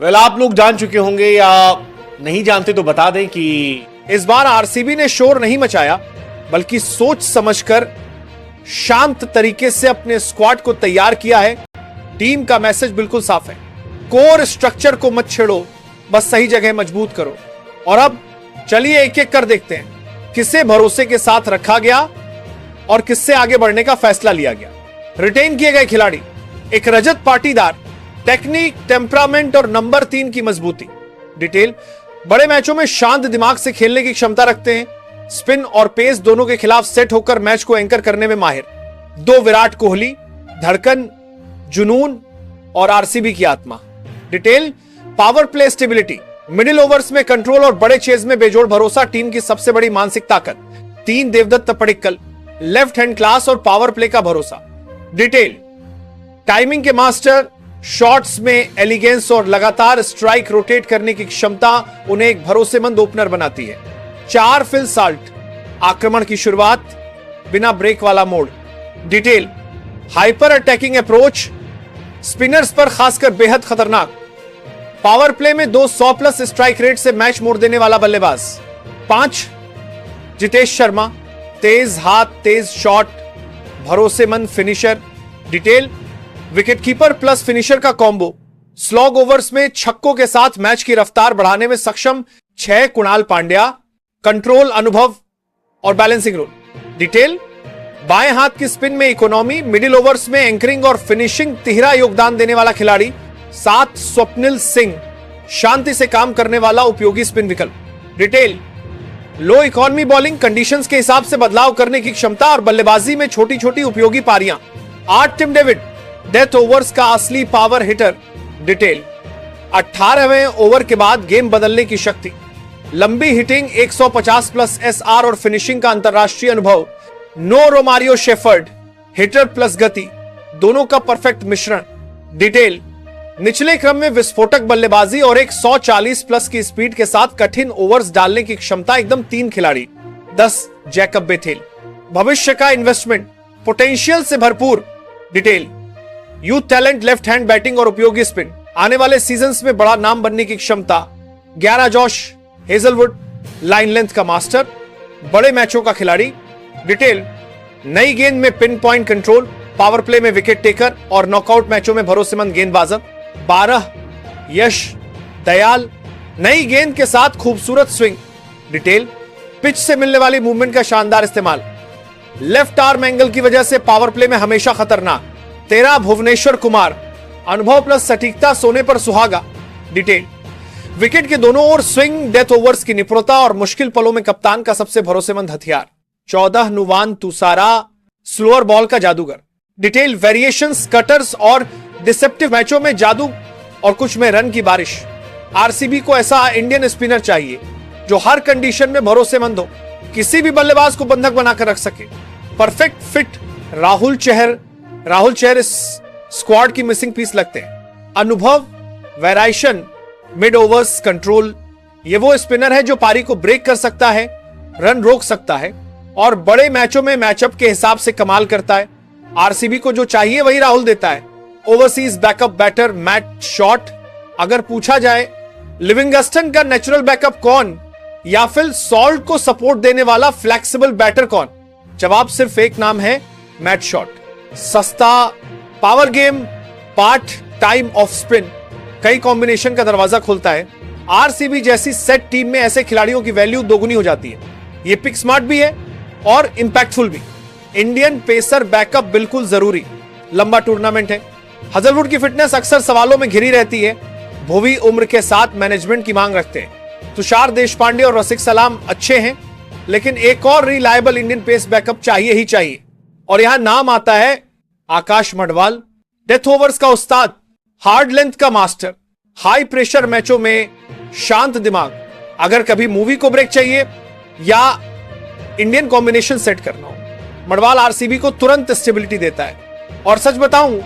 आप लोग जान चुके होंगे या नहीं जानते तो बता दें कि इस बार आरसीबी ने शोर नहीं मचाया, बल्कि सोच समझकर शांत तरीके से अपने स्क्वाड को तैयार किया है। टीम का मैसेज बिल्कुल साफ है, कोर स्ट्रक्चर को मत छेड़ो, बस सही जगह मजबूत करो। और अब चलिए एक एक कर देखते हैं किसे भरोसे के साथ रखा गया और किससे आगे बढ़ने का फैसला लिया गया। रिटेन किए गए खिलाड़ी, एक रजत पाटीदार, टेक्निक, टेम्परामेंट और नंबर 3 की मजबूती। डिटेल, बड़े मैचों में शांत दिमाग से खेलने की क्षमता रखते हैं, स्पिन और पेस दोनों के खिलाफ सेट होकर मैच को एंकर करने में माहिर। 2 विराट कोहली, धड़कन, जुनून और आरसीबी की आत्मा। Detail, power play stability, middle overs में कंट्रोल और बड़े चेज में बेजोड़ भरोसा टीम की सबसे बड़ी मानसिक ताकत। 3 Devdutt Padikkal, left hand class और पावर प्ले का भरोसा। डिटेल, टाइमिंग के मास्टर, शॉट्स में एलिगेंस और लगातार स्ट्राइक रोटेट करने की क्षमता उन्हें एक भरोसेमंद ओपनर बनाती है। 4 फिल साल्ट, आक्रमण की शुरुआत, बिना ब्रेक वाला mode. Detail, hyper attacking approach, spinners पर खासकर बेहद खतरनाक। पावर प्ले में 200+ स्ट्राइक रेट से मैच मोड़ देने वाला बल्लेबाज। 5 जितेश शर्मा, तेज हाथ, तेज शॉट, भरोसेमंद finisher. Detail, wicketkeeper plus finisher का कॉम्बो, स्लॉग ओवर्स में छक्कों के साथ मैच की रफ्तार बढ़ाने में सक्षम। 6 कुणाल पांड्या, कंट्रोल, अनुभव और बैलेंसिंग रोल। डिटेल, बाएं हाथ की स्पिन में इकोनॉमी, मिडिल ओवर्स में एंकरिंग और फिनिशिंग, तिहरा योगदान देने वाला खिलाड़ी। 7 स्वप्निल सिंह, शांति से काम करने वाला उपयोगी स्पिन विकल्प। डिटेल, लो इकोनॉमी बॉलिंग, कंडीशंस के हिसाब से बदलाव करने की क्षमता और बल्लेबाजी में छोटी छोटी उपयोगी पारियां। 8 टिम डेविड, डेथ ओवर्स का असली पावर हिटर। डिटेल, 18वें ओवर के बाद गेम बदलने की शक्ति, लंबी हिटिंग, 150+ SR और फिनिशिंग का अंतरराष्ट्रीय अनुभव। नो रोमारियो शेफर्ड, हिटर प्लस गति, दोनों का परफेक्ट मिश्रण। डिटेल, निचले क्रम में विस्फोटक बल्लेबाजी और एक 140+ की स्पीड के साथ कठिन ओवर्स डालने की क्षमता, एकदम 3 खिलाड़ी। 10 जैकब बेथेल, भविष्य का इन्वेस्टमेंट, पोटेंशियल से भरपूर। Detail, youth talent, left hand batting और उपयोगी स्पिन, आने वाले सीजन्स में बड़ा नाम बनने की क्षमता। 11 जॉश हेजलवुड, लाइन लेंथ का मास्टर, बड़े मैचों का खिलाड़ी। डिटेल, नई गेंद में pin point control, power play में विकेट टेकर और नॉकआउट मैचों में भरोसेमंद गेंदबाज। 12 यश दयाल, नई गेंद के साथ खूबसूरत स्विंग। डिटेल, पिच से मिलने वाली मूवमेंट का शानदार इस्तेमाल, लेफ्ट आर्म एंगल की वजह से पावर प्ले में हमेशा खतरनाक। 13 भुवनेश्वर कुमार, अनुभव प्लस सटीकता, सोने पर सुहागा। डिटेल, विकेट के दोनों ओर स्विंग, डेथ ओवर्स की निपुणता और मुश्किल पलों में कप्तान का सबसे भरोसेमंद हथियार। 14 नुवान तुसारा, स्लोअर बॉल का जादूगर। डिटेल, वेरिएशंस, कटर्स और डिसेप्टिव मैचों में जादू और कुछ में रन की बारिश। आरसीबी को ऐसा इंडियन स्पिनर चाहिए जो हर कंडीशन में भरोसेमंद हो, किसी भी बल्लेबाज को बंधक बनाकर रख सके। परफेक्ट फिट राहुल चहर इस स्क्वाड की मिसिंग पीस लगते हैं। अनुभव, वेराइशन, मिड ओवर्स कंट्रोल, ये वो स्पिनर है जो पारी को ब्रेक कर सकता है, रन रोक सकता है और बड़े मैचों में मैचअप के हिसाब से कमाल करता है। आरसीबी को जो चाहिए वही राहुल देता है। Overseas backup batter Matt Short, अगर पूछा जाए लिविंगस्टन का नेचुरल बैकअप कौन या फिर सॉल्ट को सपोर्ट देने वाला फ्लेक्सिबल बैटर कौन, जवाब सिर्फ एक नाम है, मैट शॉट। सस्ता, power game, part time off spin, कई कॉम्बिनेशन का दरवाजा खोलता है। आरसीबी जैसी सेट टीम में ऐसे खिलाड़ियों की वैल्यू दोगुनी हो जाती है। ये पिक स्मार्ट भी है और इंपैक्टफुल भी। इंडियन पेसर बैकअप बिल्कुल जरूरी, लंबा टूर्नामेंट है। हजलवुड की फिटनेस अक्सर सवालों में घिरी रहती है। भुवी उम्र के साथ मैनेजमेंट की मांग रखते हैं। तुषार देशपांडे और रसिक सलाम अच्छे हैं, लेकिन एक और रिलायबल इंडियन पेस बैकअप चाहिए ही चाहिए। और यहां नाम आता है आकाश मडवाल, डेथ ओवर्स का उस्ताद, हार्ड लेंथ का मास्टर, हाई प्रेशर मैचों में शांत दिमाग। अगर कभी मूवी को ब्रेक चाहिए या इंडियन कॉम्बिनेशन सेट करना हो, मडवाल आरसीबी को तुरंत स्टेबिलिटी देता है। और सच बताऊं,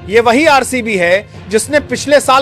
ये वही आरसीबी है जिसने पिछले साल